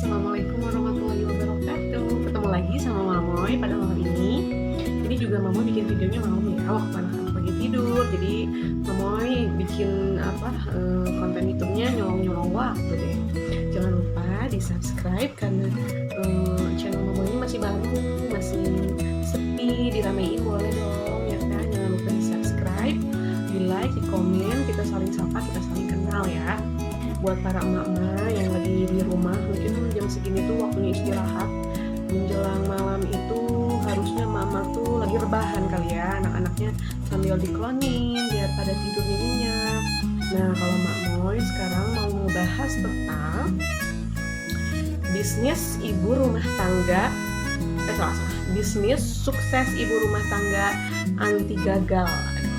Assalamualaikum warahmatullahi wabarakatuh. Ketemu lagi sama Mamoy pada malam ini. Ini juga Mamoy bikin videonya malam ya, waktu anak-anak lagi tidur. Jadi Mamoy bikin konten YouTube-nya nyolong-nyolong waktu deh. Jangan lupa di-subscribe karena channel Mamoy ini masih baru, masih sepi, diramein boleh dong ya kan. Jangan lupa di-subscribe, di-like, di-komen, kita saling sapa, kita saling kenal ya. Buat para emak-emak yang lagi di rumah, mungkin jam segini tuh waktunya istirahat, menjelang malam itu harusnya mama tuh lagi rebahan kali ya, anak-anaknya sambil diklonin biar pada tidur nyenyak. Nah, kalau Mak Moy sekarang mau ngebahas tentang bisnis ibu rumah tangga, bisnis sukses ibu rumah tangga anti gagal.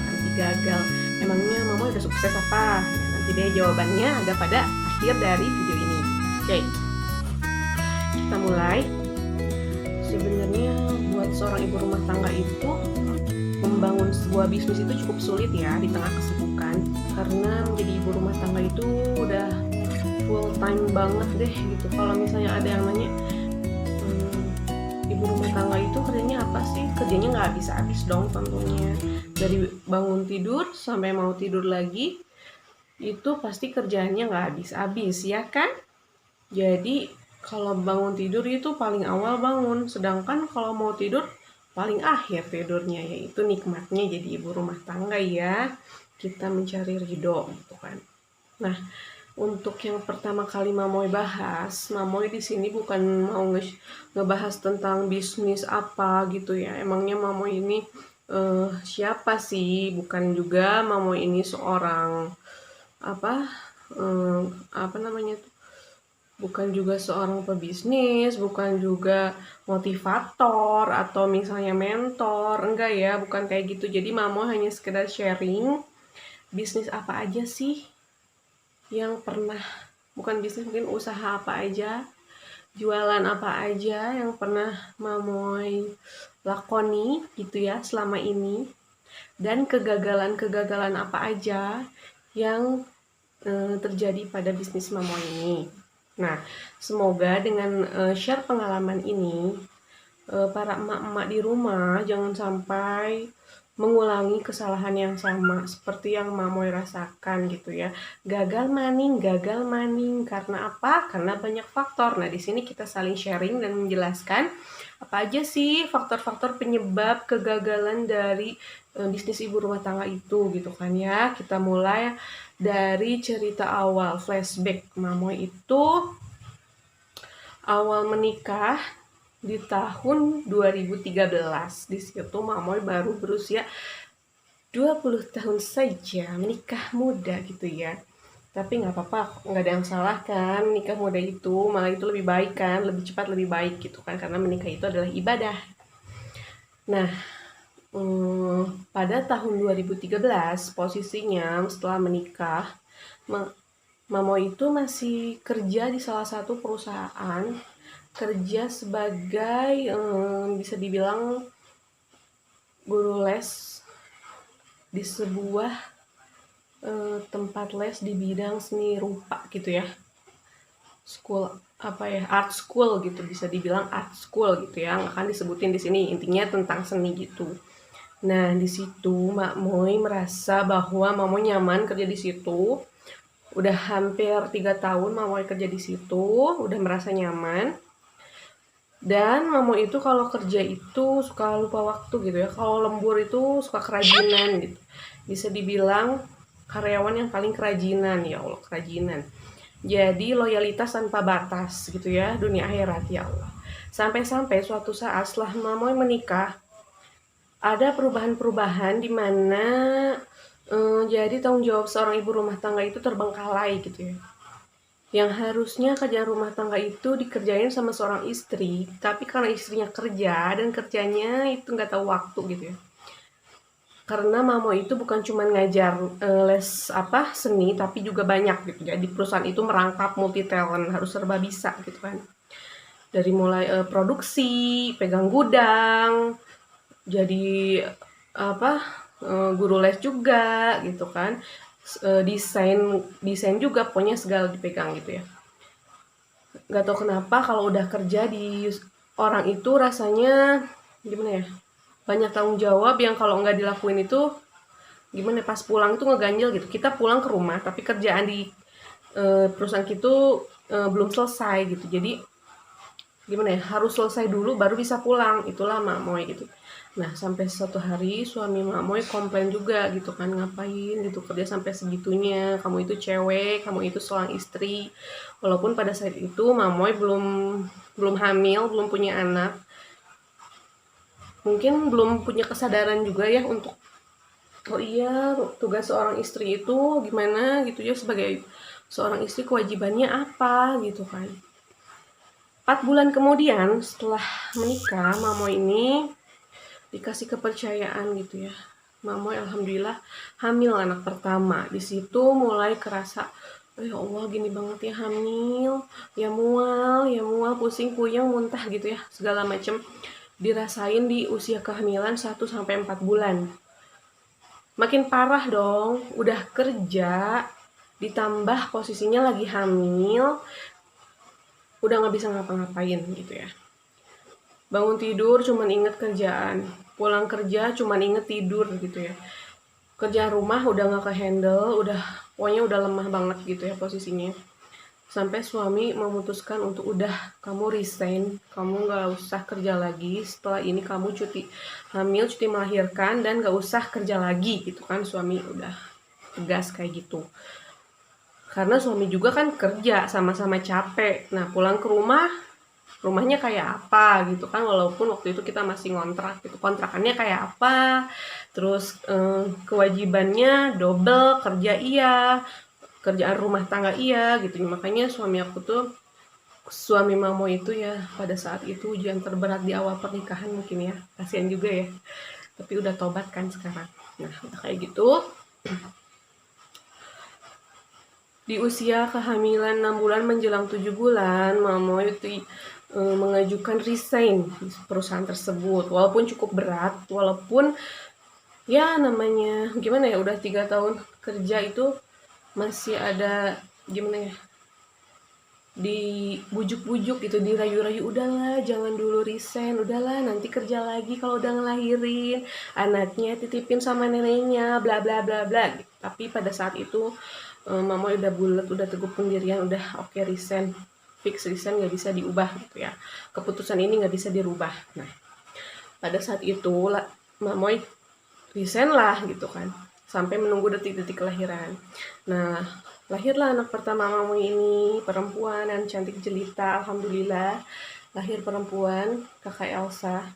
Anti gagal. Emangnya Mama udah sukses apa? Nanti deh jawabannya ada pada akhir dari video ini. Oke, kita mulai. Sebenarnya buat seorang ibu rumah tangga itu membangun sebuah bisnis itu cukup sulit ya di tengah kesibukan, karena menjadi ibu rumah tangga itu udah full time banget deh gitu. Kalau misalnya ada yang nanya, ibu rumah tangga itu kerjanya apa sih? Kerjanya nggak habis-habis dong tentunya. Dari bangun tidur sampai mau tidur lagi, itu pasti kerjaannya nggak habis-habis ya kan? Jadi kalau bangun tidur itu paling awal bangun, sedangkan kalau mau tidur paling akhir tidurnya, yaitu nikmatnya jadi ibu rumah tangga ya. Kita mencari ridho gitu kan. Nah, untuk yang pertama kali Mamoy bahas, Mamoy di sini bukan mau ngebahas tentang bisnis apa gitu ya. Emangnya Mamoy ini siapa sih? Bukan juga Mamoy ini seorang bukan juga seorang pebisnis, bukan juga motivator atau misalnya mentor, enggak ya, bukan kayak gitu. Jadi Mamoy hanya sekedar sharing bisnis apa aja sih yang pernah, bukan bisnis, mungkin usaha apa aja, jualan apa aja yang pernah Mamoy lakoni gitu ya selama ini, dan kegagalan-kegagalan apa aja yang terjadi pada bisnis Mamoy ini. Nah, semoga dengan share pengalaman ini, para emak-emak di rumah jangan sampai mengulangi kesalahan yang sama seperti yang Mamoy rasakan gitu ya. Gagal maning. Karena apa? Karena banyak faktor. Nah, di sini kita saling sharing dan menjelaskan apa aja sih faktor-faktor penyebab kegagalan dari bisnis ibu rumah tangga itu gitu kan ya. Kita mulai dari cerita awal, flashback. Mamoy itu awal menikah di tahun 2013. Di situ Mamoy baru berusia 20 tahun saja, menikah muda gitu ya. Tapi nggak apa-apa, nggak ada yang salah kan menikah muda itu, malah itu lebih baik kan, lebih cepat lebih baik gitu kan, karena menikah itu adalah ibadah. Nah, pada tahun 2013 posisinya setelah menikah, Mamo itu masih kerja di salah satu perusahaan, kerja sebagai bisa dibilang guru les di sebuah tempat les di bidang seni rupa gitu ya, art school gitu, bisa dibilang art school gitu ya, nggak akan disebutin di sini, intinya tentang seni gitu. Nah, di situ Mak Moy merasa bahwa Mak Moy nyaman kerja di situ. Udah hampir 3 tahun Mak Moy kerja di situ, udah merasa nyaman. Dan Mamo itu kalau kerja itu suka lupa waktu gitu ya. Kalau lembur itu suka kerajinan gitu. Bisa dibilang karyawan yang paling kerajinan, ya Allah, kerajinan. Jadi loyalitas tanpa batas gitu ya, dunia akhirat ya Allah. Sampai-sampai suatu saat setelah Mamo menikah, ada perubahan-perubahan di mana jadi tanggung jawab seorang ibu rumah tangga itu terbengkalai gitu ya. Yang harusnya kerjaan rumah tangga itu dikerjain sama seorang istri, tapi karena istrinya kerja dan kerjanya itu nggak tahu waktu gitu ya. Karena Mamo itu bukan cuma ngajar les seni, tapi juga banyak gitu. Jadi perusahaan itu merangkap multi talent, harus serba bisa gitu kan. Dari mulai produksi, pegang gudang, jadi guru les juga gitu kan. Desain juga pokoknya segala dipegang gitu ya. nggak tahu kenapa kalau udah kerja di orang itu rasanya gimana ya, banyak tanggung jawab yang kalau nggak dilakuin itu gimana, pas pulang itu ngeganjel gitu. Kita pulang ke rumah tapi kerjaan di perusahaan itu belum selesai gitu. Jadi gimana ya, harus selesai dulu baru bisa pulang. Itulah Mak Moy gitu. Nah, sampai suatu hari suami Mak Moy komplain juga gitu kan, ngapain gitu kerja sampai segitunya, kamu itu cewek, kamu itu seorang istri. Walaupun pada saat itu Mak Moy belum belum hamil, belum punya anak. Mungkin belum punya kesadaran juga ya untuk oh iya, tugas seorang istri itu gimana gitu ya, sebagai seorang istri kewajibannya apa gitu kan. 4 bulan kemudian setelah menikah, Mamoy ini dikasih kepercayaan gitu ya. Mamoy alhamdulillah hamil anak pertama. Di situ mulai kerasa, oh ya Allah gini banget ya hamil, ya mual, pusing, puyeng, muntah gitu ya, segala macem dirasain di usia kehamilan 1 sampai 4 bulan. Makin parah dong, udah kerja, ditambah posisinya lagi hamil, udah nggak bisa ngapa-ngapain gitu ya. Bangun tidur cuman inget kerjaan, pulang kerja cuman inget tidur gitu ya. Kerjaan rumah udah nggak ke-handle, pokoknya udah lemah banget gitu ya posisinya. Sampai suami memutuskan untuk udah kamu resign, kamu nggak usah kerja lagi, setelah ini kamu cuti hamil, cuti melahirkan, dan nggak usah kerja lagi gitu kan, suami udah tegas kayak gitu. Karena suami juga kan kerja, sama-sama capek. Nah pulang ke rumahnya kayak apa gitu kan, walaupun waktu itu kita masih ngontrak gitu, kontrakannya kayak apa, terus kewajibannya double, kerja iya, kerjaan rumah tangga iya gitu. Makanya suami Mamo itu ya pada saat itu ujian terberat di awal pernikahan mungkin ya, kasihan juga ya, tapi udah tobat kan sekarang. Nah udah kayak gitu, di usia kehamilan 6 bulan menjelang 7 bulan, Mamo itu mengajukan resign di perusahaan tersebut. Walaupun cukup berat, walaupun ya namanya gimana ya, udah 3 tahun kerja itu masih ada gimana ya, dibujuk-bujuk gitu, dirayu-rayu, udahlah jangan dulu resign, udahlah nanti kerja lagi kalau udah ngelahirin, anaknya titipin sama neneknya, bla bla bla bla gitu. Tapi pada saat itu Mama udah bulat, udah teguh pendirian, udah oke, resign, fix resign, nggak bisa diubah gitu ya, keputusan ini nggak bisa dirubah. Nah pada saat itu Mama resign lah gitu kan, sampai menunggu detik-detik kelahiran. Nah lahirlah anak pertama Mamo ini, perempuan dan cantik jelita, alhamdulillah lahir perempuan, kakak Elsa.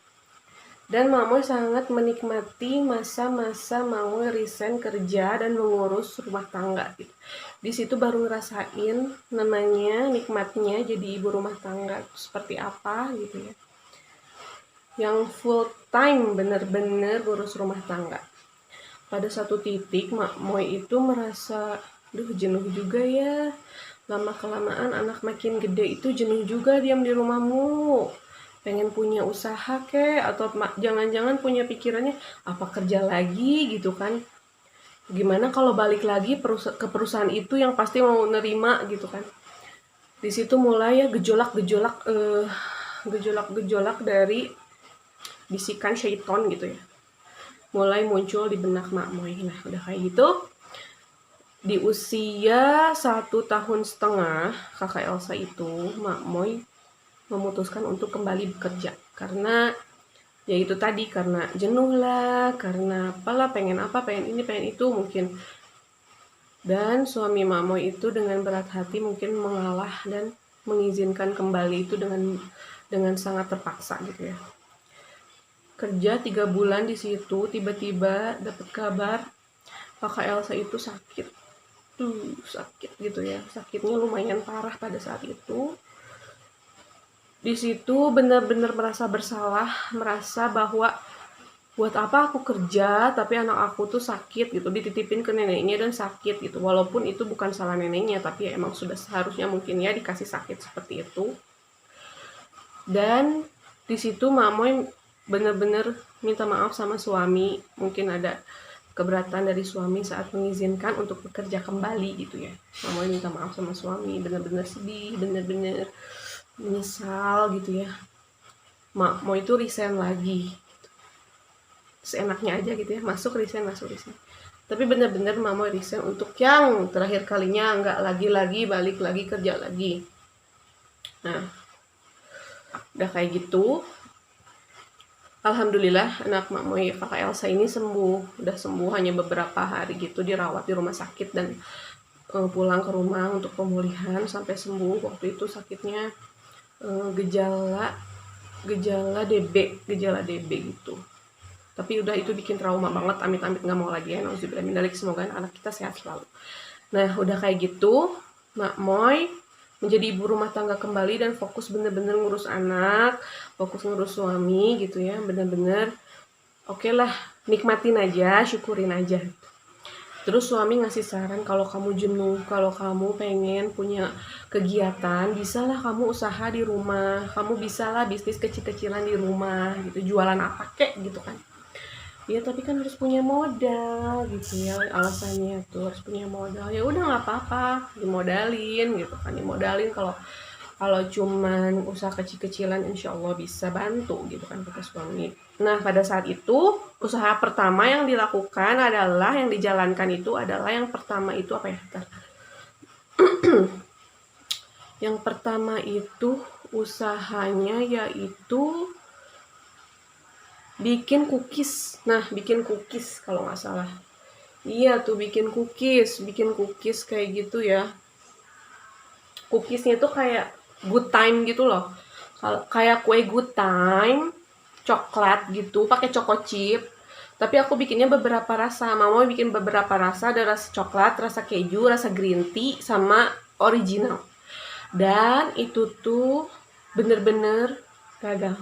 Dan Mamo sangat menikmati masa-masa Mamo resign kerja dan mengurus rumah tangga gitu. Di situ baru ngerasain namanya nikmatnya jadi ibu rumah tangga seperti apa gitu ya, yang full time bener-bener ngurus rumah tangga. Pada satu titik Mak Moy itu merasa, duh jenuh juga ya, lama-kelamaan anak makin gede itu jenuh juga diam di rumahmu, pengen punya usaha kek, atau jangan-jangan punya pikirannya apa kerja lagi gitu kan, gimana kalau balik lagi ke perusahaan itu yang pasti mau nerima gitu kan. Di situ mulai ya gejolak-gejolak dari bisikan syaiton gitu ya, mulai muncul di benak Mak Moy. Nah udah kayak gitu, di usia 1,5 tahun kakak Elsa itu, Mak Moy memutuskan untuk kembali bekerja. Karena ya itu tadi, karena jenuh lah, karena apalah, pengen apa, pengen ini, pengen itu mungkin. Dan suami Mak Moy itu dengan berat hati mungkin mengalah dan mengizinkan kembali itu dengan sangat terpaksa gitu ya. Kerja 3 bulan di situ, tiba-tiba dapat kabar kakak Elsa itu sakit. Sakit gitu ya, sakitnya lumayan parah pada saat itu. Di situ benar-benar merasa bersalah, merasa bahwa buat apa aku kerja tapi anak aku tuh sakit gitu, dititipin ke neneknya dan sakit gitu. Walaupun itu bukan salah neneknya, tapi ya emang sudah seharusnya mungkin ya dikasih sakit seperti itu. Dan di situ Mamoy benar-benar minta maaf sama suami, mungkin ada keberatan dari suami saat mengizinkan untuk bekerja kembali gitu ya. Mamoy minta maaf sama suami, benar-benar sedih, benar-benar menyesal gitu ya, Mak Mo itu resign lagi. Seenaknya aja gitu ya, masuk resign. Tapi bener-bener Mak Mo resign untuk yang terakhir kalinya, nggak lagi-lagi balik lagi kerja lagi. Nah, udah kayak gitu, alhamdulillah anak Mak Mo kakak Elsa ini sembuh, udah sembuh hanya beberapa hari gitu, dirawat di rumah sakit dan pulang ke rumah untuk pemulihan sampai sembuh. Waktu itu sakitnya gejala DB gitu. Tapi udah itu bikin trauma banget, amit-amit nggak mau lagi ya, nauzubillah min dzalik, semoga anak kita sehat selalu. Nah, udah kayak gitu, Mak Moy menjadi ibu rumah tangga kembali dan fokus bener-bener ngurus anak, fokus ngurus suami gitu ya, bener-bener oke lah, nikmatin aja, syukurin aja. Terus suami ngasih saran, kalau kamu jenuh, kalau kamu pengen punya kegiatan, bisalah kamu usaha di rumah, kamu bisalah bisnis kecil-kecilan di rumah gitu, jualan apa kek gitu kan. Ya tapi kan harus punya modal gitu ya, alasannya tuh harus punya modal. Ya udah nggak apa-apa, dimodalin gitu kan, dimodalin. Kalau cuman usaha kecil-kecilan insya Allah bisa bantu gitu kan kata suami. Nah pada saat itu usaha pertama yang dilakukan adalah, yang dijalankan itu adalah, yang pertama itu apa ya? Yang pertama itu usahanya yaitu bikin cookies. Nah bikin cookies kalau nggak salah. Iya tuh bikin cookies kayak gitu ya. Cookiesnya tuh kayak good time gitu loh. Kayak kue good time, coklat gitu, pakai choco chip. Tapi aku bikinnya beberapa rasa. Mama bikin beberapa rasa, ada rasa coklat, rasa keju, rasa green tea, sama original. Dan itu tuh bener-bener gagal.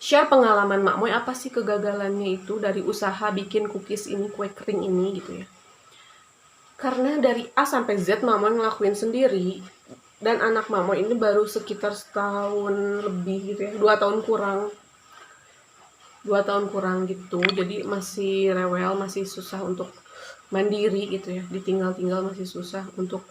Share pengalaman Mak Moy, apa sih kegagalannya itu dari usaha bikin cookies ini, kue kering ini gitu ya. Karena dari A sampai Z Mak Moy ngelakuin sendiri, dan anak Mak Moy ini baru sekitar setahun lebih gitu ya, 2 tahun kurang gitu, jadi masih rewel, masih susah untuk mandiri gitu ya, ditinggal masih susah untuk,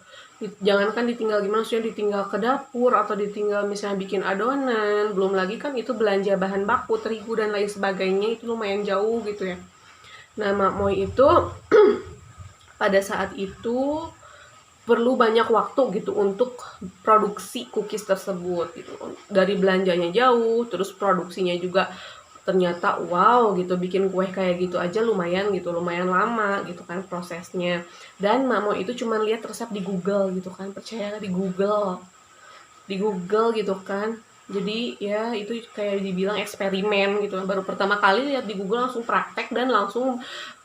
jangankan ditinggal gimana, maksudnya ditinggal ke dapur atau ditinggal misalnya bikin adonan, belum lagi kan itu belanja bahan baku, terigu dan lain sebagainya, itu lumayan jauh gitu ya. Nah Mak Moy itu pada saat itu perlu banyak waktu gitu untuk produksi cookies tersebut gitu, dari belanjanya jauh, terus produksinya juga ternyata wow gitu, bikin kue kayak gitu aja lumayan lama gitu kan prosesnya. Dan Mamo itu cuma lihat resep di Google gitu kan, percaya di Google gitu kan. Jadi ya itu kayak dibilang eksperimen gitu, baru pertama kali lihat di Google langsung praktek dan langsung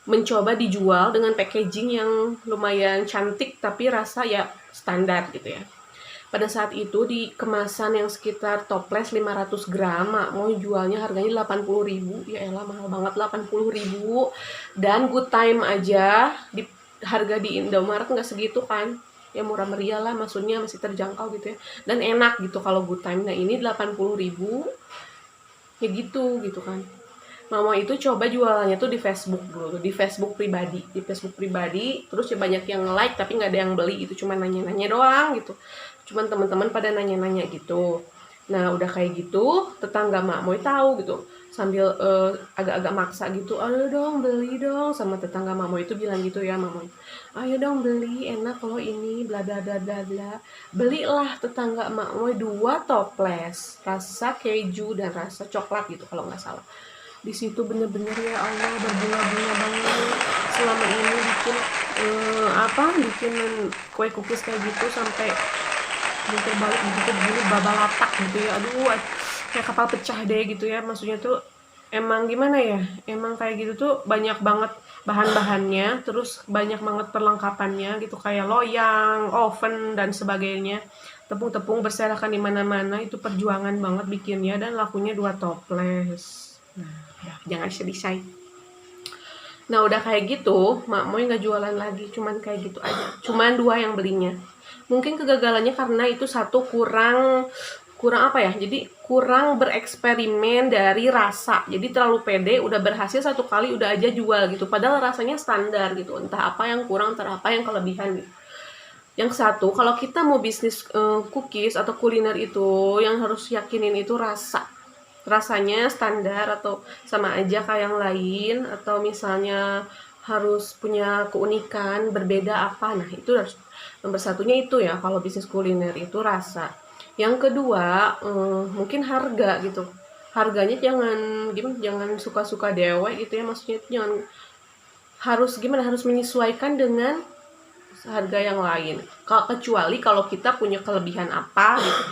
mencoba dijual dengan packaging yang lumayan cantik tapi rasa ya standar gitu ya. Pada saat itu di kemasan yang sekitar toples 500 gram, mau jualnya harganya 80.000. Ya elah mahal banget, 80.000. Dan good time aja di harga di Indomaret nggak segitu kan. Ya murah meriah lah, maksudnya masih terjangkau gitu ya. Dan enak gitu kalau good time. Nah ini 80.000 ya gitu kan. Mama itu coba jualannya tuh di Facebook dulu, di Facebook pribadi, terus ya banyak yang like tapi nggak ada yang beli gitu, cuma nanya-nanya doang gitu, cuman teman-teman pada nanya-nanya gitu. Nah udah kayak gitu, tetangga Mak Moy tahu gitu, sambil agak-agak maksa gitu, ayo dong beli dong, sama tetangga Mak Moy itu bilang gitu ya, Mak Moy, ayo dong beli, enak kalau ini, bla bla bla bla bla. Belilah tetangga Mak Moy 2 toples, rasa keju dan rasa coklat gitu kalau nggak salah. Di situ bener-bener ya Allah berbunga-bunga banget selama ini bikin bikin kue cookies kayak gitu, sampai muter balik begitu gini babalatak gitu ya, aduh kayak kapal pecah deh gitu ya. Maksudnya tuh emang gimana ya, emang kayak gitu tuh banyak banget bahan-bahannya, terus banyak banget perlengkapannya gitu, kayak loyang, oven dan sebagainya, tepung-tepung berserakan di mana-mana, itu perjuangan banget bikinnya dan lakunya 2 toples. Nah, jangan sedih say. Nah udah kayak gitu, Mak Moy nggak jualan lagi, cuman kayak gitu aja, cuman 2 yang belinya. Mungkin kegagalannya karena itu satu, kurang apa ya, jadi kurang bereksperimen dari rasa, jadi terlalu pede, udah berhasil 1 kali udah aja jual gitu, padahal rasanya standar gitu, entah apa yang kurang, entah apa yang kelebihan gitu. Yang satu, kalau kita mau bisnis cookies atau kuliner itu, yang harus yakinin itu rasa. Rasanya standar atau sama aja kayak yang lain, atau misalnya harus punya keunikan, berbeda apa. Nah, itu harus nomor satunya itu ya, kalau bisnis kuliner itu rasa. Yang kedua, mungkin harga gitu. Harganya jangan suka-suka dewek gitu ya, maksudnya jangan harus menyesuaikan dengan harga yang lain. Kecuali kalau kita punya kelebihan apa gitu,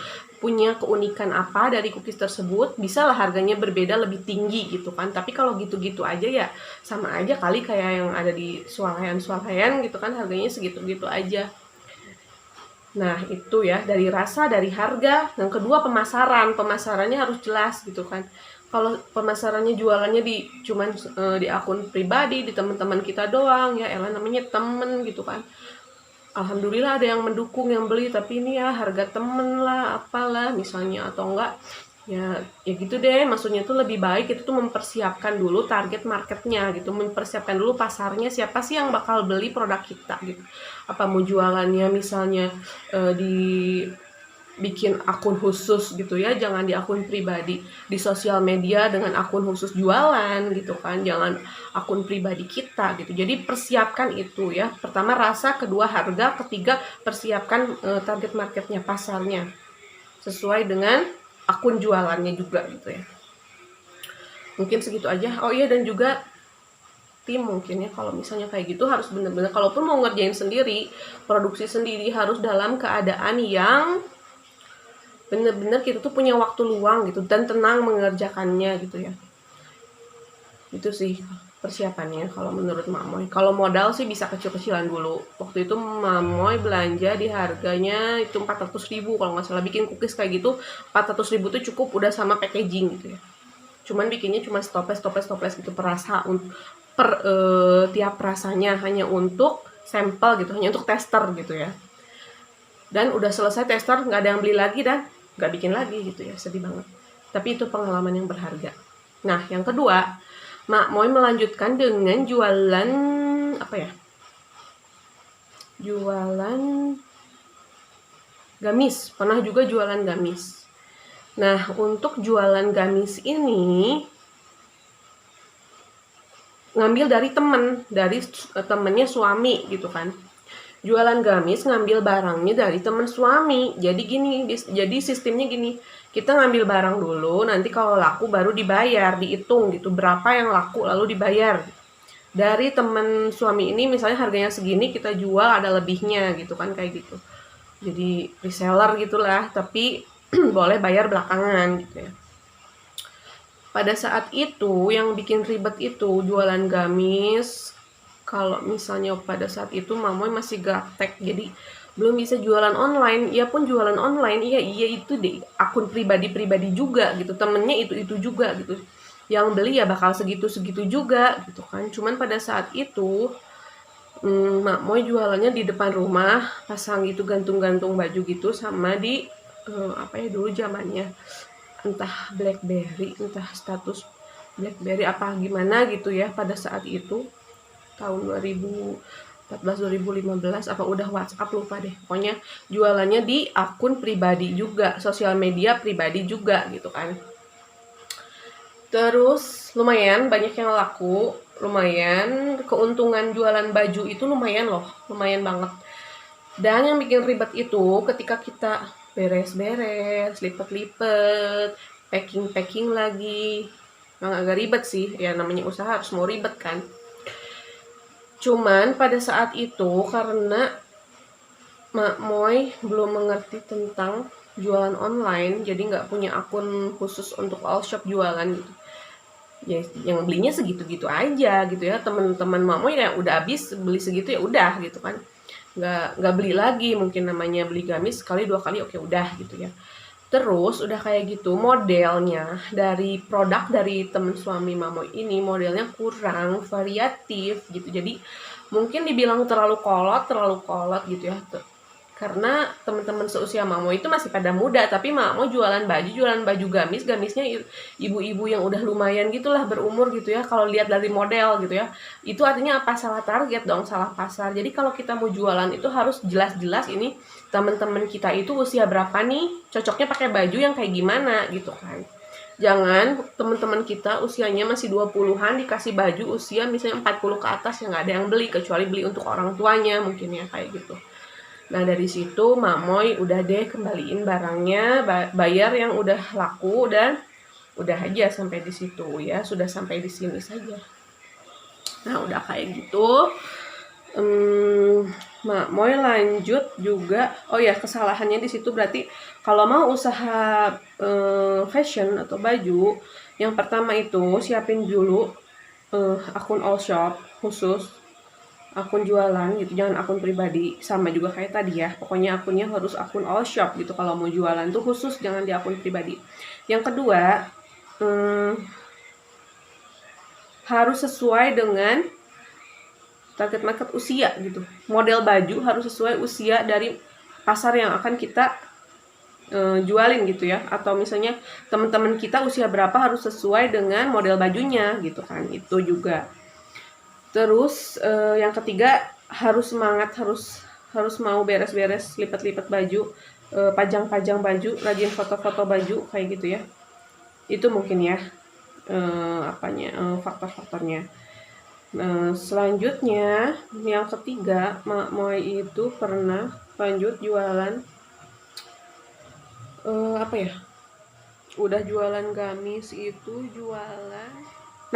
punya keunikan apa dari cookies tersebut, bisalah harganya berbeda lebih tinggi gitu kan. Tapi kalau gitu-gitu aja ya sama aja kali kayak yang ada di swalayan gitu kan, harganya segitu-gitu aja. Nah, itu ya dari rasa, dari harga. Yang kedua pemasarannya harus jelas gitu kan. Kalau pemasarannya jualannya di akun pribadi, di teman-teman kita doang, ya elah namanya temen gitu kan. Alhamdulillah ada yang mendukung, yang beli, tapi ini ya harga temen lah, apalah misalnya, atau enggak ya gitu deh. Maksudnya tuh lebih baik itu tuh mempersiapkan dulu target marketnya gitu, mempersiapkan dulu pasarnya, siapa sih yang bakal beli produk kita gitu. Apa mau jualannya misalnya di bikin akun khusus gitu ya, jangan di akun pribadi, di sosial media dengan akun khusus jualan gitu kan, jangan akun pribadi kita gitu. Jadi persiapkan itu ya, pertama rasa, kedua harga, ketiga persiapkan target marketnya, pasarnya sesuai dengan akun jualannya juga gitu ya. Mungkin segitu aja. Oh iya, dan juga tim mungkin ya, kalau misalnya kayak gitu harus bener-bener, kalaupun mau ngerjain sendiri, produksi sendiri, harus dalam keadaan yang bener-bener kita tuh punya waktu luang gitu dan tenang mengerjakannya gitu ya. Itu sih persiapannya kalau menurut Mamoy. Kalau modal sih bisa kecil-kecilan dulu. Waktu itu Mamoy belanja di harganya itu 400.000 kalau nggak salah, bikin cookies kayak gitu 400.000 tuh cukup udah sama packaging gitu ya. Cuman bikinnya cuma toples gitu per rasa, tiap rasanya hanya untuk sampel gitu, hanya untuk tester gitu ya. Dan udah selesai tester nggak ada yang beli lagi dan nggak bikin lagi gitu ya, sedih banget. Tapi itu pengalaman yang berharga. Nah, yang kedua, Mak Moy melanjutkan dengan jualan apa ya? Jualan gamis. Pernah juga jualan gamis. Nah, untuk jualan gamis ini ngambil dari temennya suami gitu kan. Jualan gamis ngambil barangnya dari temen suami. Jadi sistemnya gini, kita ngambil barang dulu, nanti kalau laku baru dibayar, dihitung gitu berapa yang laku lalu dibayar. Dari temen suami ini misalnya harganya segini, kita jual ada lebihnya gitu kan, kayak gitu. Jadi reseller gitulah, tapi boleh bayar belakangan gitu ya. Pada saat itu yang bikin ribet itu jualan gamis. Kalau misalnya pada saat itu Mamoy masih gaptek, jadi belum bisa jualan online. Ia pun jualan online, iya itu deh akun pribadi juga gitu, temennya itu juga gitu. Yang beli ya bakal segitu juga gitu kan. Cuman pada saat itu Mamoy jualannya di depan rumah, pasang gitu gantung-gantung baju gitu, sama di apa ya dulu zamannya, entah BlackBerry, entah status BlackBerry apa gimana gitu ya pada saat itu. Tahun 2014 2015 apa udah WhatsApp lupa deh. Pokoknya jualannya di akun pribadi juga, sosial media pribadi juga gitu kan. Terus lumayan banyak yang laku, lumayan keuntungan jualan baju itu lumayan loh, lumayan banget. Dan yang bikin ribet itu ketika kita beres-beres, lipet-lipet, packing lagi. Memang agak ribet sih, ya namanya usaha harus mau ribet kan. Cuman pada saat itu karena Mak Moy belum mengerti tentang jualan online, jadi nggak punya akun khusus untuk all shop jualan gitu. Ya, yang belinya segitu-gitu aja gitu ya. Teman-teman Mak Moy ya udah habis beli segitu ya udah gitu kan. Nggak beli lagi, mungkin namanya beli gamis sekali 2 kali oke udah gitu ya. Terus udah kayak gitu modelnya dari produk dari temen suami Mamoy ini modelnya kurang variatif gitu. Jadi mungkin dibilang terlalu kolot gitu ya. Karena teman-teman seusia Mamo itu masih pada muda, tapi Mamo jualan baju gamis, gamisnya ibu-ibu yang udah lumayan gitulah berumur gitu ya. Kalau lihat dari model gitu ya, itu artinya apa? Salah target dong, salah pasar. Jadi kalau kita mau jualan itu harus jelas-jelas ini teman-teman kita itu usia berapa nih, cocoknya pakai baju yang kayak gimana gitu kan. Jangan teman-teman kita usianya masih 20-an dikasih baju usia misalnya 40 ke atas yang nggak ada yang beli, kecuali beli untuk orang tuanya mungkin ya kayak gitu. Nah dari situ Mamoy udah deh kembaliin barangnya, bayar yang udah laku dan udah aja sampai di situ ya, sudah sampai di sini saja. Nah udah kayak gitu, Mamoy lanjut juga. Oh ya kesalahannya di situ berarti kalau mau usaha fashion atau baju, yang pertama itu siapin dulu akun all shop khusus, akun jualan gitu, jangan akun pribadi. Sama juga kayak tadi ya, pokoknya akunnya harus akun all shop gitu kalau mau jualan tuh khusus, jangan di akun pribadi. Yang kedua, harus sesuai dengan target market usia gitu. Model baju harus sesuai usia dari pasar yang akan kita jualin gitu ya, atau misalnya teman-teman kita usia berapa harus sesuai dengan model bajunya gitu kan, itu juga. Terus yang ketiga harus semangat, harus mau beres-beres, lipat-lipat baju, pajang-pajang baju, rajin foto-foto baju kayak gitu ya. Itu mungkin ya faktor-faktornya. Selanjutnya yang ketiga, Mak Moy itu pernah lanjut jualan udah jualan gamis itu jualan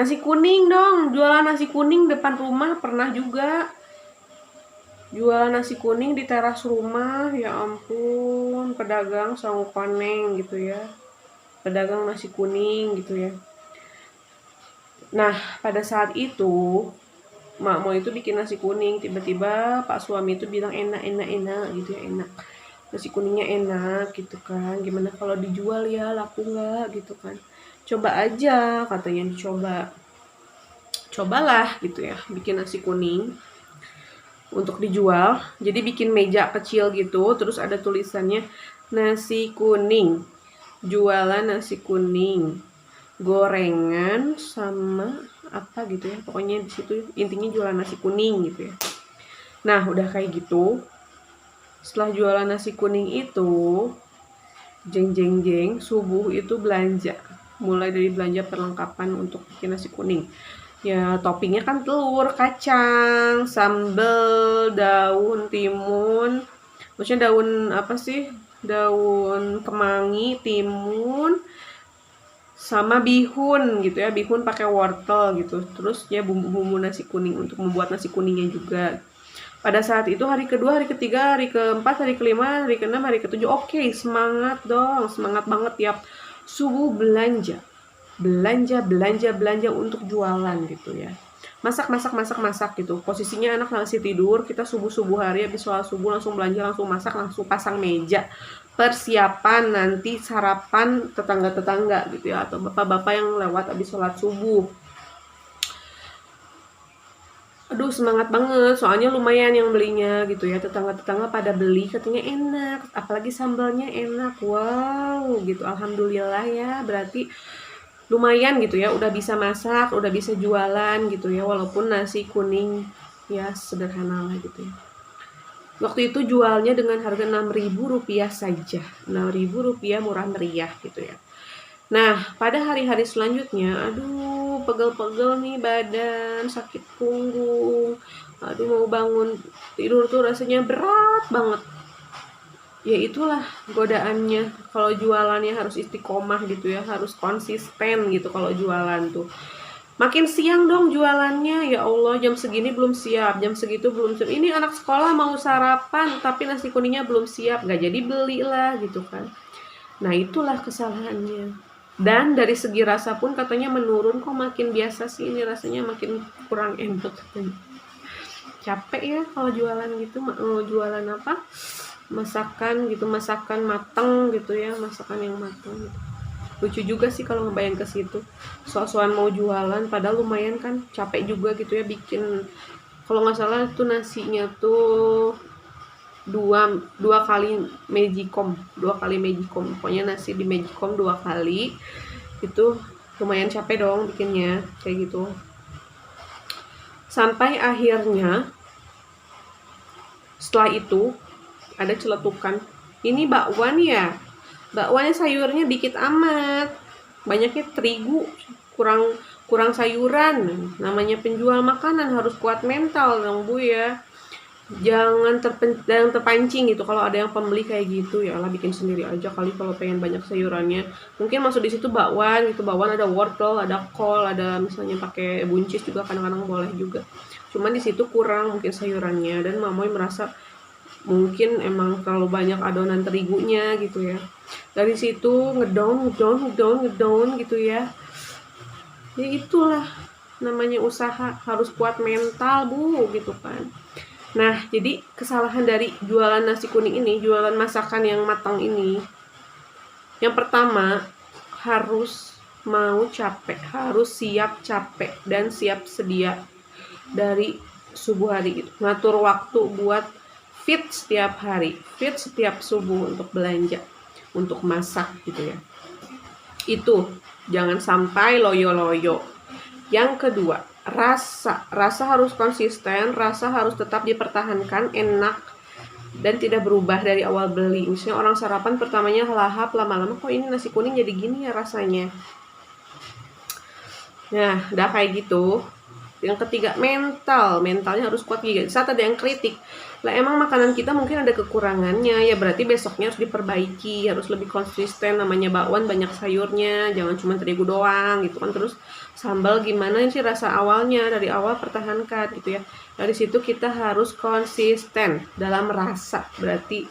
nasi kuning dong, jualan nasi kuning depan rumah pernah juga. Jualan nasi kuning di teras rumah, ya ampun, pedagang sangu koneng gitu ya. Pedagang nasi kuning gitu ya. Nah, pada saat itu Mak Mo itu bikin nasi kuning, tiba-tiba Pak suami itu bilang enak gitu ya, enak. Nasi kuningnya enak gitu kan. Gimana kalau dijual ya, laku nggak gitu kan. Coba aja katanya, dicoba. Cobalah gitu ya, bikin nasi kuning untuk dijual. Jadi bikin meja kecil gitu, terus ada tulisannya nasi kuning, jualan nasi kuning, gorengan sama apa gitu ya, pokoknya di situ intinya jualan nasi kuning gitu ya. Nah udah kayak gitu, setelah jualan nasi kuning itu jeng subuh itu belanja, mulai dari belanja perlengkapan untuk bikin nasi kuning ya. Toppingnya kan telur, kacang, sambal, daun timun, maksudnya daun apa sih, daun kemangi, timun, sama bihun gitu ya, bihun pakai wortel gitu. Terus ya bumbu-bumbu nasi kuning untuk membuat nasi kuningnya juga. Pada saat itu hari kedua, hari ketiga, hari keempat, hari kelima, hari keenam, hari ketujuh, oke, semangat dong, semangat banget tiap subuh belanja untuk jualan gitu ya. Masak gitu. Posisinya anak masih tidur, kita subuh hari habis sholat subuh langsung belanja, langsung masak, langsung pasang meja. Persiapan nanti sarapan tetangga-tetangga gitu ya, atau bapak-bapak yang lewat habis sholat subuh. Aduh semangat banget, soalnya lumayan yang belinya gitu ya, tetangga-tetangga pada beli, katanya enak, apalagi sambalnya enak, wow gitu, alhamdulillah ya, berarti lumayan gitu ya, udah bisa masak, udah bisa jualan gitu ya, walaupun nasi kuning ya sederhana lah gitu ya. Waktu itu jualnya dengan harga Rp6.000 saja, Rp6.000 murah meriah gitu ya. Nah, pada hari-hari selanjutnya, aduh, pegel-pegel nih badan, sakit punggung, aduh mau bangun tidur tuh rasanya berat banget. Ya itulah godaannya, kalau jualannya harus istiqomah gitu ya, harus konsisten gitu kalau jualan tuh. Makin siang dong jualannya, ya Allah jam segini belum siap, jam segitu belum siap. Ini anak sekolah mau sarapan, tapi nasi kuningnya belum siap, gak jadi beli lah gitu kan. Nah itulah kesalahannya. Dan dari segi rasa pun katanya menurun, kok makin biasa sih ini rasanya, makin kurang enak katanya. Capek ya kalau jualan gitu, jualan apa, masakan gitu, masakan mateng gitu ya, masakan yang mateng gitu. Lucu juga sih kalau ngebayang ke situ, soal-soal mau jualan padahal lumayan kan, capek juga gitu ya bikin. Kalau nggak salah tuh nasinya tuh dua kali Magicom, pokoknya nasi di Magicom 2 kali. Itu lumayan capek dong bikinnya kayak gitu. Sampai akhirnya setelah itu ada celetukan, ini bakwan ya, bakwannya sayurnya dikit amat, banyaknya terigu, kurang sayuran. Namanya penjual makanan harus kuat mental dong Bu ya, jangan terpancing gitu kalau ada yang pembeli kayak gitu. Ya lah, bikin sendiri aja kali kalau pengen banyak sayurannya. Mungkin masuk di situ bakwan gitu, bakwan ada wortel, ada kol, ada misalnya pakai buncis juga kadang-kadang boleh juga. Cuman di situ kurang mungkin sayurannya, dan Mamoy merasa mungkin emang terlalu banyak adonan terigunya gitu ya. Dari situ ngedown gitu ya. Ya itulah namanya usaha, harus kuat mental Bu gitu kan. Nah, jadi kesalahan dari jualan nasi kuning ini, jualan masakan yang matang ini, yang pertama harus mau capek, harus siap capek dan siap sedia dari subuh hari gitu. Ngatur waktu buat fit setiap hari, fit setiap subuh untuk belanja, untuk masak gitu ya. Itu jangan sampai loyo-loyo. Yang kedua, rasa harus konsisten, rasa harus tetap dipertahankan, enak dan tidak berubah dari awal beli. Misalnya orang sarapan pertamanya lahap, lama-lama kok ini nasi kuning jadi gini ya rasanya. Nah, udah kayak gitu. Yang ketiga, mentalnya harus kuat juga. Saat ada yang kritik, lah emang makanan kita mungkin ada kekurangannya, ya berarti besoknya harus diperbaiki, harus lebih konsisten. Namanya bakwan banyak sayurnya, jangan cuma terigu doang gitu kan. Terus sambal gimana sih rasa awalnya, dari awal pertahankan gitu ya. Dari situ kita harus konsisten dalam rasa. Berarti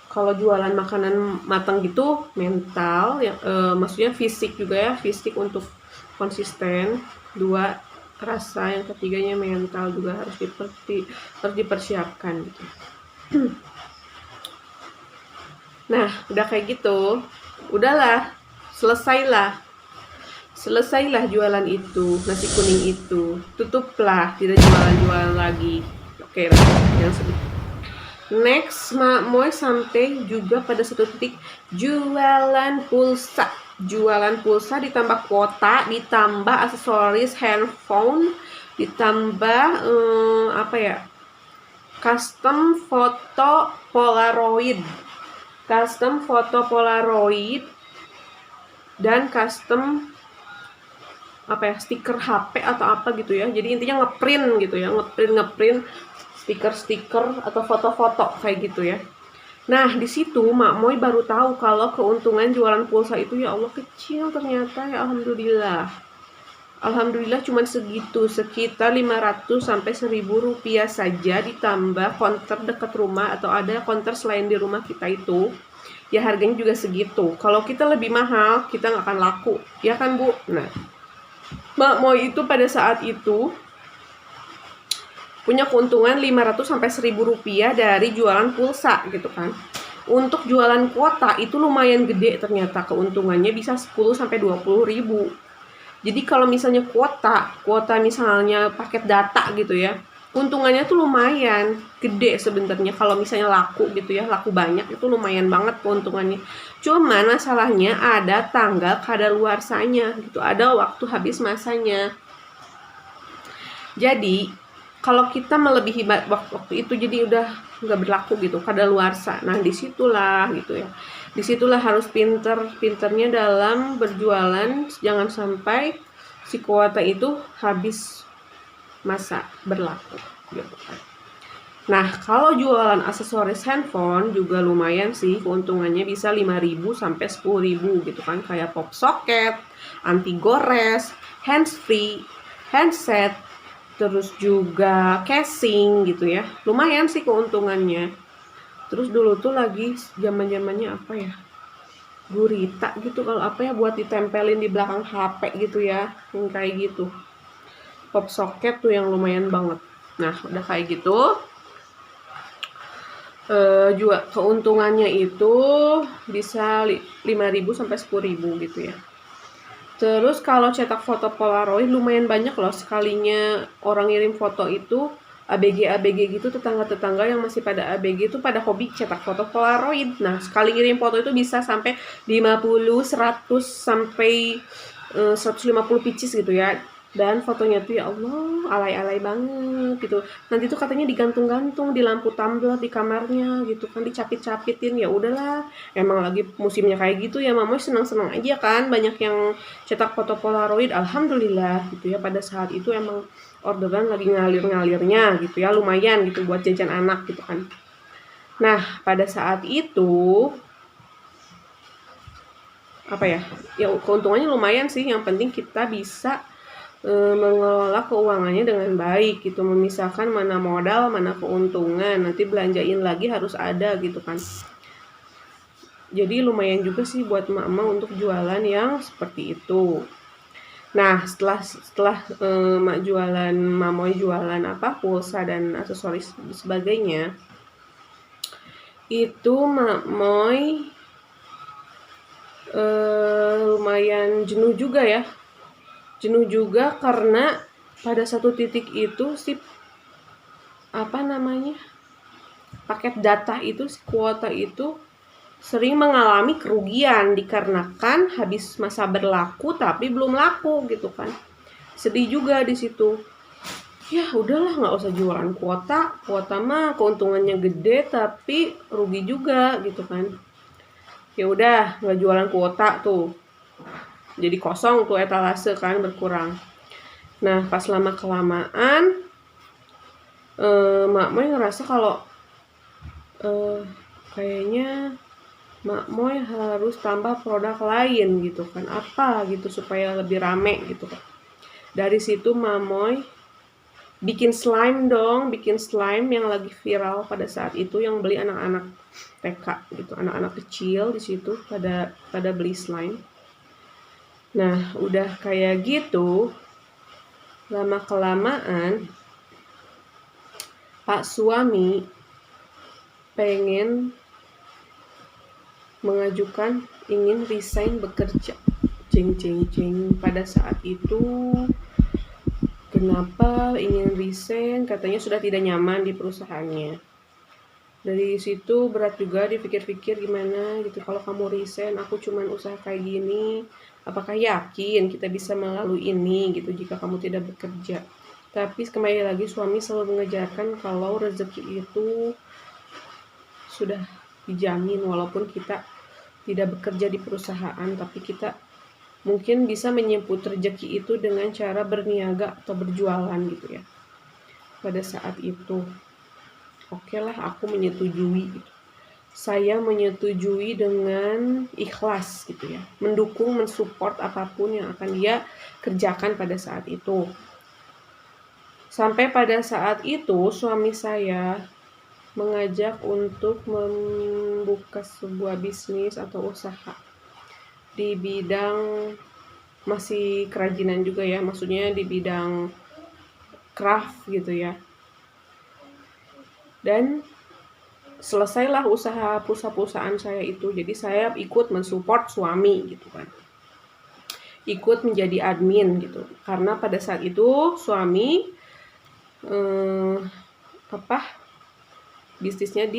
kalau jualan makanan matang gitu, mental ya, maksudnya fisik juga ya, fisik untuk konsisten. 2, rasa. Yang ketiganya mental juga harus dipersiapkan gitu. Nah, udah kayak gitu, udahlah, selesailah jualan itu, nasi kuning itu, tutuplah, tidak jualan lagi. Oke lah, yang sedih. Next, Mamoy sampai juga pada satu titik jualan pulsa ditambah kuota, ditambah aksesoris handphone, ditambah custom foto polaroid, dan custom stiker HP atau apa gitu ya. Jadi intinya ngeprint gitu ya, ngeprint stiker atau foto-foto kayak gitu ya. Nah, di situ Mamoy baru tahu kalau keuntungan jualan pulsa itu ya Allah kecil ternyata ya. Alhamdulillah cuman segitu, sekitar 500 sampai 1.000 rupiah saja, ditambah konter dekat rumah atau ada konter selain di rumah kita itu. Ya harganya juga segitu. Kalau kita lebih mahal, kita nggak akan laku. Ya kan, Bu? Nah, Mamoy itu pada saat itu punya keuntungan 500 sampai 1.000 rupiah dari jualan pulsa gitu kan. Untuk jualan kuota itu lumayan gede ternyata, keuntungannya bisa 10 sampai 20 ribu. Jadi kalau misalnya kuota misalnya paket data gitu ya, keuntungannya tuh lumayan gede sebenarnya. Kalau misalnya laku gitu ya, laku banyak, itu lumayan banget keuntungannya. Cuman masalahnya ada tanggal kadaluarsanya gitu, ada waktu habis masanya. Jadi kalau kita melebihi waktu itu, jadi udah nggak berlaku gitu, kadaluarsa. Nah, disitulah gitu ya. Disitulah harus pinternya dalam berjualan, jangan sampai si kuota itu habis masa berlaku gitu kan. Nah, kalau jualan aksesoris handphone juga lumayan sih keuntungannya, bisa 5.000 sampai 10.000 gitu kan, kayak pop socket, anti gores, handsfree, handset, terus juga casing gitu ya. Lumayan sih keuntungannya. Terus dulu tuh lagi zaman-zamannya apa ya, gurita gitu, kalau buat ditempelin di belakang HP gitu ya, yang kayak gitu. Pop socket tuh yang lumayan banget. Nah, udah kayak gitu, juga keuntungannya itu bisa 5.000 sampai 10.000 gitu ya. Terus kalau cetak foto polaroid lumayan banyak loh, sekalinya orang ngirim foto itu ABG gitu, tetangga-tetangga yang masih pada ABG itu pada hobi cetak foto Polaroid. Nah, sekali ngirim foto itu bisa sampai 50, 100 sampai 150 pieces gitu ya. Dan fotonya tuh ya Allah, alay-alay banget gitu. Nanti tuh katanya digantung-gantung di lampu tumbler di kamarnya gitu kan, dicapit-capitin. Ya udahlah, emang lagi musimnya kayak gitu ya, Mamoy senang-senang aja kan banyak yang cetak foto Polaroid. Alhamdulillah gitu ya, pada saat itu emang orderan lagi ngalir-ngalirnya gitu ya, lumayan gitu buat jajan anak gitu kan. Nah, pada saat itu apa ya? Ya keuntungannya lumayan sih, yang penting kita bisa mengelola keuangannya dengan baik gitu, memisahkan mana modal, mana keuntungan, nanti belanjain lagi harus ada gitu kan. Jadi lumayan juga sih buat emak-emak untuk jualan yang seperti itu. Nah, setelah mak jualan, Mamoy jualan apa, pulsa dan aksesoris sebagainya, itu Mamoy lumayan jenuh juga ya. Jenuh juga karena pada satu titik itu si paket data itu, si kuota itu sering mengalami kerugian dikarenakan habis masa berlaku tapi belum laku gitu kan. Sedih juga di situ. Ya udahlah, nggak usah jualan kuota mah keuntungannya gede tapi rugi juga gitu kan. Ya udah, nggak jualan kuota tuh, jadi kosong tuh etalase kan, berkurang. Nah, pas lama kelamaan Mak Moy ngerasa kalau kayaknya Mak Moy harus tambah produk lain gitu kan, apa gitu supaya lebih rame gitu kan. Dari situ Mak Moy bikin slime yang lagi viral pada saat itu, yang beli anak-anak TK gitu, anak-anak kecil di situ pada beli slime. Nah, udah kayak gitu, lama kelamaan Pak suami pengen mengajukan ingin resign bekerja. Jeng. Pada saat itu kenapa ingin resign? Katanya sudah tidak nyaman di perusahaannya. Dari situ berat juga dipikir-pikir, gimana gitu kalau kamu resign, aku cuman usaha kayak gini, apakah yakin kita bisa melalui ini gitu jika kamu tidak bekerja. Tapi kembali lagi suami selalu mengejarkan kalau rezeki itu sudah dijamin, walaupun kita tidak bekerja di perusahaan, tapi kita mungkin bisa menyebut rezeki itu dengan cara berniaga atau berjualan gitu ya. Pada saat itu oke lah, aku menyetujui gitu. Saya menyetujui dengan ikhlas gitu ya, mendukung, mensupport apapun yang akan dia kerjakan pada saat itu. Sampai pada saat itu suami saya mengajak untuk membuka sebuah bisnis atau usaha di bidang masih kerajinan juga ya, maksudnya di bidang craft gitu ya. Dan selesailah usaha perusahaan saya itu. Jadi saya ikut mensupport suami gitu kan, ikut menjadi admin gitu, karena pada saat itu suami bisnisnya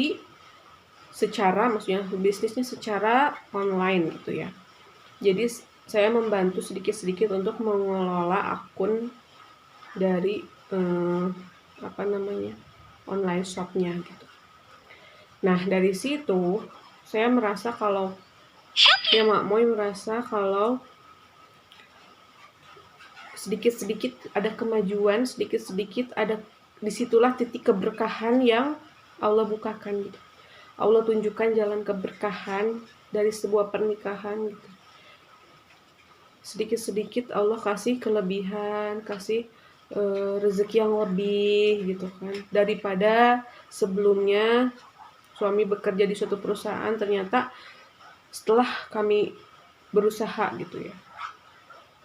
bisnisnya secara online gitu ya. Jadi saya membantu sedikit-sedikit untuk mengelola akun dari online shopnya gitu. Nah, dari situ saya merasa kalau Mak Moy merasa kalau sedikit-sedikit ada kemajuan, sedikit-sedikit ada, disitulah titik keberkahan yang Allah bukakan gitu. Allah tunjukkan jalan keberkahan dari sebuah pernikahan gitu. Sedikit-sedikit Allah kasih kelebihan, kasih rezeki yang lebih gitu kan, daripada sebelumnya suami bekerja di suatu perusahaan, ternyata setelah kami berusaha gitu ya,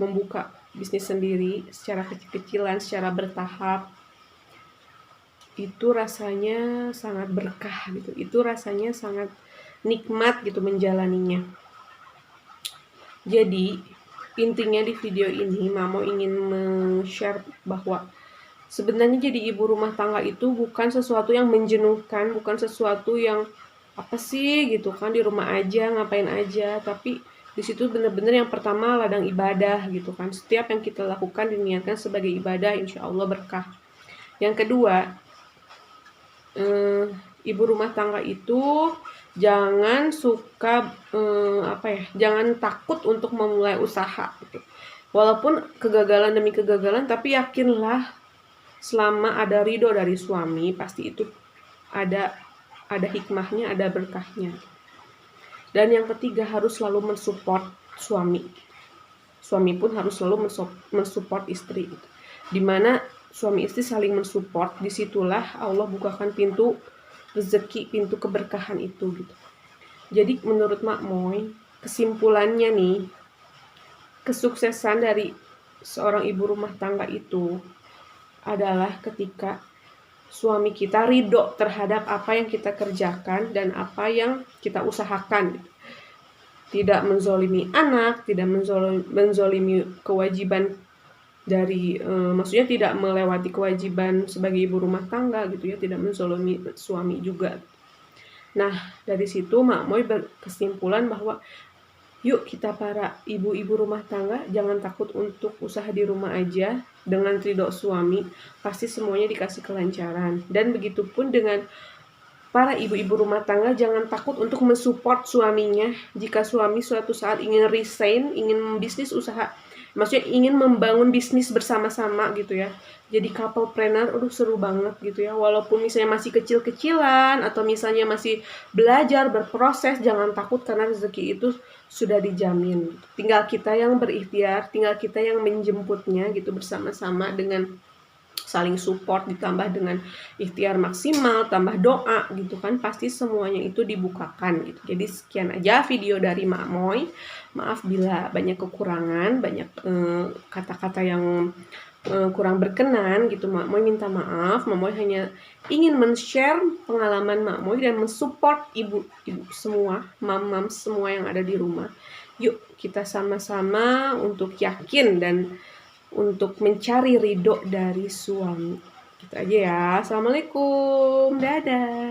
membuka bisnis sendiri secara kecil-kecilan, secara bertahap, itu rasanya sangat berkah gitu, itu rasanya sangat nikmat gitu menjalaninya. Jadi intinya di video ini Mamo ingin men-share bahwa Sebenarnya jadi ibu rumah tangga itu bukan sesuatu yang menjenuhkan, bukan sesuatu yang apa sih gitu kan, di rumah aja ngapain aja, tapi di situ bener-bener yang pertama ladang ibadah gitu kan. Setiap yang kita lakukan diniatkan sebagai ibadah, insya Allah berkah. Yang kedua, ibu rumah tangga itu jangan suka jangan takut untuk memulai usaha gitu. Walaupun kegagalan demi kegagalan, tapi yakinlah selama ada ridho dari suami, pasti itu ada hikmahnya, ada berkahnya. Dan yang ketiga, harus selalu mensupport suami. Suami pun harus selalu mensupport istri. Dimana suami istri saling mensupport, disitulah Allah bukakan pintu rezeki, pintu keberkahan itu gitu. Jadi menurut Mak Moy, kesimpulannya nih, kesuksesan dari seorang ibu rumah tangga itu adalah ketika suami kita ridho terhadap apa yang kita kerjakan dan apa yang kita usahakan. Tidak menzolimi anak, tidak menzolimi kewajiban dari maksudnya tidak melewati kewajiban sebagai ibu rumah tangga gitu ya, tidak menzolimi suami juga. Nah, dari situ Mak Moy berkesimpulan bahwa yuk kita para ibu-ibu rumah tangga jangan takut untuk usaha di rumah aja, dengan ridho suami pasti semuanya dikasih kelancaran. Dan begitupun dengan para ibu-ibu rumah tangga, jangan takut untuk mensupport suaminya jika suami suatu saat ingin resign, ingin bisnis usaha, maksudnya ingin membangun bisnis bersama-sama gitu ya. Jadi couplepreneur, seru banget gitu ya. Walaupun misalnya masih kecil-kecilan atau misalnya masih belajar, berproses, jangan takut karena rezeki itu sudah dijamin. Tinggal kita yang berikhtiar, tinggal kita yang menjemputnya gitu bersama-sama dengan saling support, ditambah dengan ikhtiar maksimal, tambah doa gitu kan, pasti semuanya itu dibukakan gitu. Jadi sekian aja video dari Mak Moy. Maaf bila banyak kekurangan, banyak kata-kata yang kurang berkenan gitu. Mak Moy minta maaf. Mak Moy hanya ingin men-share pengalaman Mak Moy dan mensupport ibu-ibu semua, mam-mam semua yang ada di rumah. Yuk kita sama-sama untuk yakin dan untuk mencari ridho dari suami. Gitu aja ya. Assalamualaikum. Dadah.